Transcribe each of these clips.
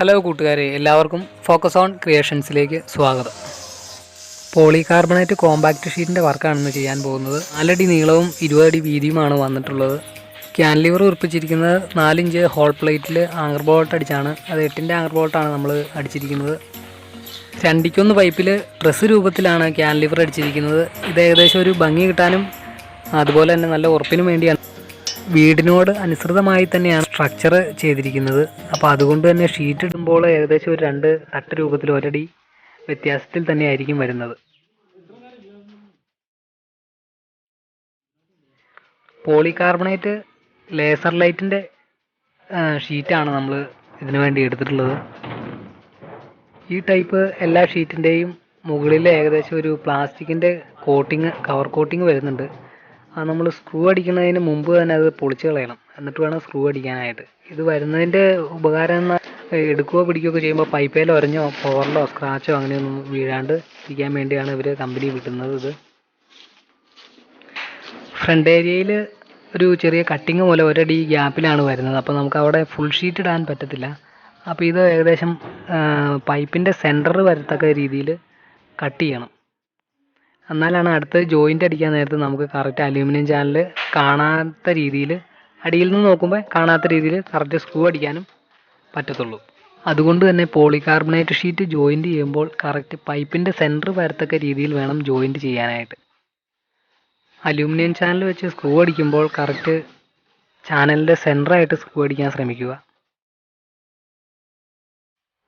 Hello കൂട്ടുകാരെ, എല്ലാവർക്കും focus on ക്രിയേഷൻസിലേക്ക് സ്വാഗതം. പോളികാർബണേറ്റ് കോമ്പാക്റ്റ് ഷീറ്റിൻ്റെ വർക്കാണ് ഇന്ന് ചെയ്യാൻ പോകുന്നത്. 4 അടി നീളവും 20 അടി വീതിയുമാണ് വന്നിട്ടുള്ളത്. ക്യാൻലിവർ ഉറപ്പിച്ചിരിക്കുന്നത് 4 ഇഞ്ച് ഹോൾ പ്ലേറ്റിൽ ആങ്കർ ബോൾട്ട് അടിച്ചാണ്. അത് 8-ൻ്റെ ആങ്കർ ബോൾട്ടാണ് നമ്മൾ അടിച്ചിരിക്കുന്നത്. 2-1 പൈപ്പിൽ ട്രസ് രൂപത്തിലാണ് ക്യാൻലിവർ അടിച്ചിരിക്കുന്നത്. ഇത് ഏകദേശം ഒരു ഭംഗി കിട്ടാനും അതുപോലെ തന്നെ നല്ല ഉറപ്പിനും വേണ്ടിയാണ്. വീടിനോട് അനുസൃതമായി തന്നെയാണ് സ്ട്രക്ചർ ചെയ്തിരിക്കുന്നത്. അപ്പോൾ അതുകൊണ്ട് തന്നെ ഷീറ്റ് ഇടുമ്പോൾ ഏകദേശം ഒരു 2 തട്ട് രൂപത്തിൽ ഒരടി വ്യത്യാസത്തിൽ തന്നെയായിരിക്കും വരുന്നത്. പോളികാർബണേറ്റ് ലേസർ ലൈറ്റിൻ്റെ ഷീറ്റാണ് നമ്മൾ ഇതിനു വേണ്ടി എടുത്തിട്ടുള്ളത്. ഈ ടൈപ്പ് എല്ലാ ഷീറ്റിൻ്റെയും മുകളിൽ ഏകദേശം ഒരു പ്ലാസ്റ്റിക്കിൻ്റെ കവർ കോട്ടിങ് വരുന്നുണ്ട്. അത് നമ്മൾ സ്ക്രൂ അടിക്കുന്നതിന് മുമ്പ് തന്നെ അത് പൊളിച്ച് കളയണം, എന്നിട്ട് വേണം സ്ക്രൂ അടിക്കാനായിട്ട്. ഇത് വരുന്നതിൻ്റെ ഉപകാരം എന്നാൽ എടുക്കുകയോ പിടിക്കുകയൊക്കെ ചെയ്യുമ്പോൾ പൈപ്പേൽ ഒരഞ്ഞോ പവറിലോ സ്ക്രാച്ചോ അങ്ങനെയൊന്നും വീഴാണ്ട് ഇരിക്കാൻ വേണ്ടിയാണ് ഇവർ കമ്പനി വിട്ടുന്നത്. ഇത് ഫ്രണ്ട് ഏരിയയിൽ ഒരു ചെറിയ കട്ടിങ് പോലെ ഒരടി ഗ്യാപ്പിലാണ് വരുന്നത്. അപ്പോൾ നമുക്ക് അവിടെ ഫുൾ ഷീറ്റ് ഇടാൻ പറ്റത്തില്ല. അപ്പോൾ ഇത് ഏകദേശം പൈപ്പിൻ്റെ സെൻറ്റർ വരത്തക്ക രീതിയിൽ കട്ട് ചെയ്യണം. എന്നാലാണ് അടുത്ത് ജോയിൻ്റ് അടിക്കാൻ നേരത്ത് നമുക്ക് കറക്റ്റ് അലൂമിനിയം ചാനൽ കാണാത്ത രീതിയിൽ, അടിയിൽ നിന്ന് നോക്കുമ്പോൾ കാണാത്ത രീതിയിൽ കറക്റ്റ് സ്ക്രൂ അടിക്കാനും പറ്റത്തുള്ളൂ. അതുകൊണ്ട് തന്നെ പോളികാർബണേറ്റ് ഷീറ്റ് ജോയിൻ്റ് ചെയ്യുമ്പോൾ കറക്റ്റ് പൈപ്പിൻ്റെ സെൻറ്റർ വരത്തക്ക രീതിയിൽ വേണം ജോയിൻ്റ് ചെയ്യാനായിട്ട്. അലൂമിനിയം ചാനൽ വെച്ച് സ്ക്രൂ അടിക്കുമ്പോൾ കറക്റ്റ് ചാനലിൻ്റെ സെൻറ്ററായിട്ട് സ്ക്രൂ അടിക്കാൻ ശ്രമിക്കുക.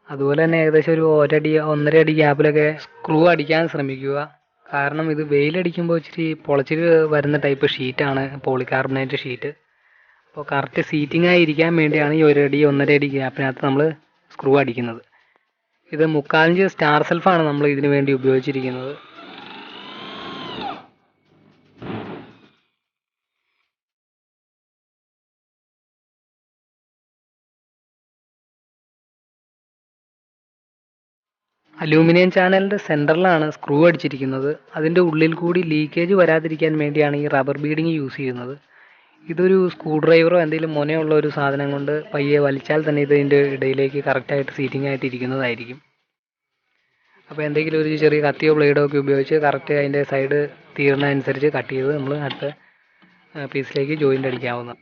അതുപോലെ തന്നെ ഏകദേശം ഒരു 1 അടി 1.5 അടി ഗ്യാപ്പിലൊക്കെ സ്ക്രൂ അടിക്കാൻ ശ്രമിക്കുക. കാരണം ഇത് വെയിലടിക്കുമ്പോൾ ഇച്ചിരി പൊളച്ചിൽ വരുന്ന ടൈപ്പ് ഷീറ്റാണ് പോളികാർബണേറ്റ് ഷീറ്റ്. അപ്പോൾ കറക്റ്റ് സീറ്റിംഗ് ആയി ഇരിക്കാൻ വേണ്ടിയാണ് ഈ 1 അടി 1.5 അടി ഗ്യാപ്പിനകത്ത് നമ്മൾ സ്ക്രൂ അടിക്കുന്നത്. ഇത് 3/4 ഇഞ്ച് സ്റ്റാർ സെൽഫാണ് നമ്മൾ ഇതിനു വേണ്ടി ഉപയോഗിച്ചിരിക്കുന്നത്. അലൂമിനിയം ചാനലിൻ്റെ സെൻറ്ററിലാണ് സ്ക്രൂ അടിച്ചിരിക്കുന്നത്. അതിൻ്റെ ഉള്ളിൽ കൂടി ലീക്കേജ് വരാതിരിക്കാൻ വേണ്ടിയാണ് ഈ റബ്ബർ ബീഡിങ് യൂസ് ചെയ്യുന്നത്. ഇതൊരു സ്ക്രൂ ഡ്രൈവറോ എന്തെങ്കിലും മുനയുള്ള ഒരു സാധനം കൊണ്ട് പയ്യെ വലിച്ചാൽ തന്നെ ഇതിൻ്റെ ഇടയിലേക്ക് കറക്റ്റായിട്ട് സീറ്റിംഗ് ആയിട്ട് ഇരിക്കുന്നതായിരിക്കും. അപ്പോൾ എന്തെങ്കിലും ഒരു ചെറിയ കത്തിയോ ബ്ലേഡോ ഒക്കെ ഉപയോഗിച്ച് കറക്റ്റ് അതിൻ്റെ സൈഡ് തീർന്നതനുസരിച്ച് കട്ട് ചെയ്ത് നമ്മൾ അടുത്ത പീസിലേക്ക് ജോയിൻ്റ് അടിക്കാവുന്നതാണ്.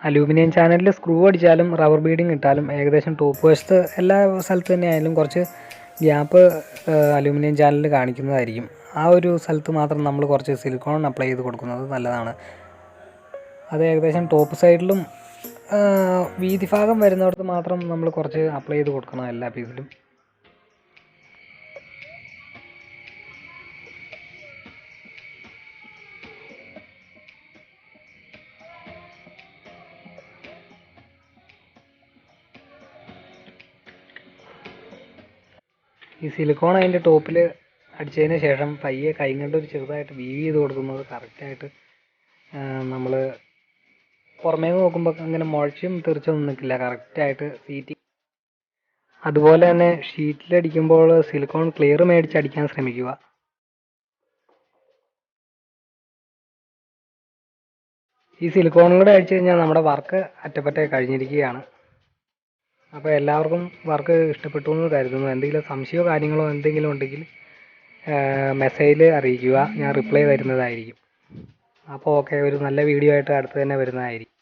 അലൂമിനിയം ചാനലിൽ സ്ക്രൂ അടിച്ചാലും റബ്ബർ ബീഡിങ് ഇട്ടാലും ഏകദേശം ടോപ്പ് വശത്ത് എല്ലാ സ്ഥലത്ത് തന്നെ ആയാലും കുറച്ച് ഗ്യാപ്പ് അലൂമിനിയം ചാനലിൽ കാണിക്കുന്നതായിരിക്കും. ആ ഒരു സ്ഥലത്ത് മാത്രം നമ്മൾ കുറച്ച് സിലിക്കോൺ അപ്ലൈ ചെയ്ത് കൊടുക്കുന്നത് നല്ലതാണ്. അത് ഏകദേശം ടോപ്പ് സൈഡിലും വീതി ഭാഗം വരുന്നിടത്ത് മാത്രം നമ്മൾ കുറച്ച് അപ്ലൈ ചെയ്ത് കൊടുക്കണം എല്ലാ പീസിലും. ഈ സിലിക്കോൺ അതിൻ്റെ ടോപ്പിൽ അടിച്ചതിന് ശേഷം പയ്യെ കൈ കൊണ്ട് ഒരു ചെറുതായിട്ട് വീവ് ചെയ്ത് കൊടുക്കുന്നത് കറക്റ്റായിട്ട് നമ്മൾ പുറമേ നോക്കുമ്പോൾ അങ്ങനെ മുഴച്ചും തെറിച്ചൊന്നും നിൽക്കില്ല, കറക്റ്റായിട്ട് സീറ്റിംഗ്. അതുപോലെ തന്നെ ഷീറ്റിലടിക്കുമ്പോൾ സിലിക്കോൺ ക്ലിയർ മേടിച്ച് അടിക്കാൻ ശ്രമിക്കുക. ഈ സിലിക്കോണും കൂടെ അടിച്ചു കഴിഞ്ഞാൽ നമ്മുടെ വർക്ക് അറ്റപ്പറ്റ കഴിഞ്ഞിരിക്കുകയാണ്. അപ്പോൾ എല്ലാവർക്കും വർക്ക് ഇഷ്ടപ്പെട്ടു എന്ന് കരുതുന്നു. എന്തെങ്കിലും സംശയമോ കാര്യങ്ങളോ എന്തെങ്കിലും ഉണ്ടെങ്കിൽ മെസ്സേജിൽ അറിയിക്കുക, ഞാൻ റിപ്ലൈ തരുന്നതായിരിക്കും. അപ്പോൾ ഓക്കെ, ഒരു നല്ല വീഡിയോ ആയിട്ട് അടുത്ത് തന്നെ വരുന്നതായിരിക്കും.